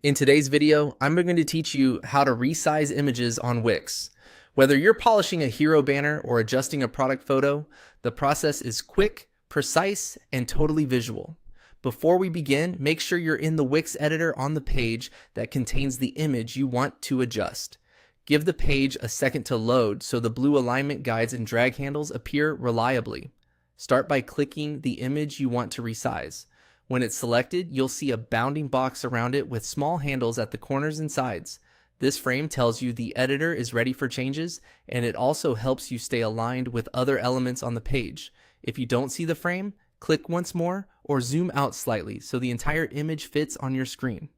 In today's video, I'm going to teach you how to resize images on Wix. Whether you're polishing a hero banner or adjusting a product photo, the process is quick, precise, and totally visual. Before we begin, make sure you're in the Wix editor on the page that contains the image you want to adjust. Give the page a second to load so the blue alignment guides and drag handles appear reliably. Start by clicking the image you want to resize. When it's selected, you'll see a bounding box around it with small handles at the corners and sides. This frame tells you the editor is ready for changes, and it also helps you stay aligned with other elements on the page. If you don't see the frame, click once more or zoom out slightly so the entire image fits on your screen.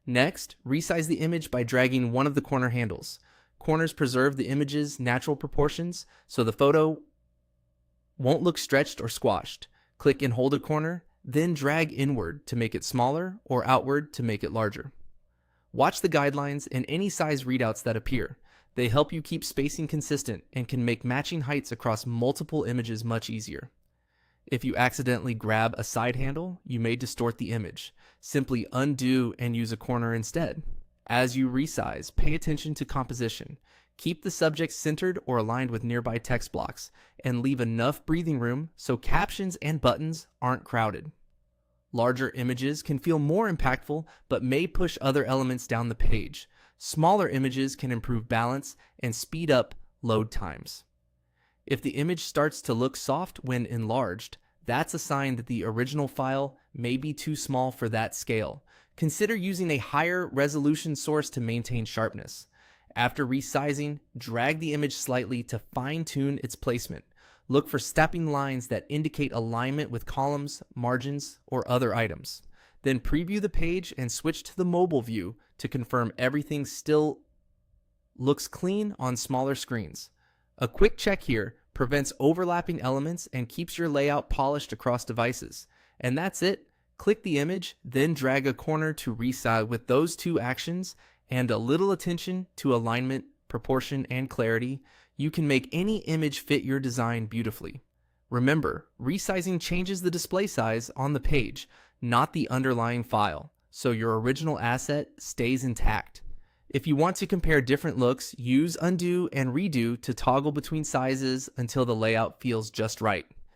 Next, resize the image by dragging one of the corner handles. Corners preserve the image's natural proportions, so the photo won't look stretched or squashed. Click and hold a corner, then drag inward to make it smaller or outward to make it larger. Watch the guidelines and any size readouts that appear. They help you keep spacing consistent and can make matching heights across multiple images much easier. If you accidentally grab a side handle, you may distort the image. Simply undo and use a corner instead. As you resize, pay attention to composition. Keep the subject centered or aligned with nearby text blocks, and leave enough breathing room so captions and buttons aren't crowded. Larger images can feel more impactful but may push other elements down the page. Smaller images can improve balance and speed up load times. If the image starts to look soft when enlarged, that's a sign that the original file may be too small for that scale. Consider using a higher resolution source to maintain sharpness. After resizing, drag the image slightly to fine-tune its placement. Look for stepping lines that indicate alignment with columns, margins, or other items. Then preview the page and switch to the mobile view to confirm everything still looks clean on smaller screens. A quick check here prevents overlapping elements and keeps your layout polished across devices. And that's it. Click the image, then drag a corner to resize. With those two actions and a little attention to alignment, proportion, and clarity, you can make any image fit your design beautifully. Remember, resizing changes the display size on the page, not the underlying file, so your original asset stays intact. If you want to compare different looks, use undo and redo to toggle between sizes until the layout feels just right.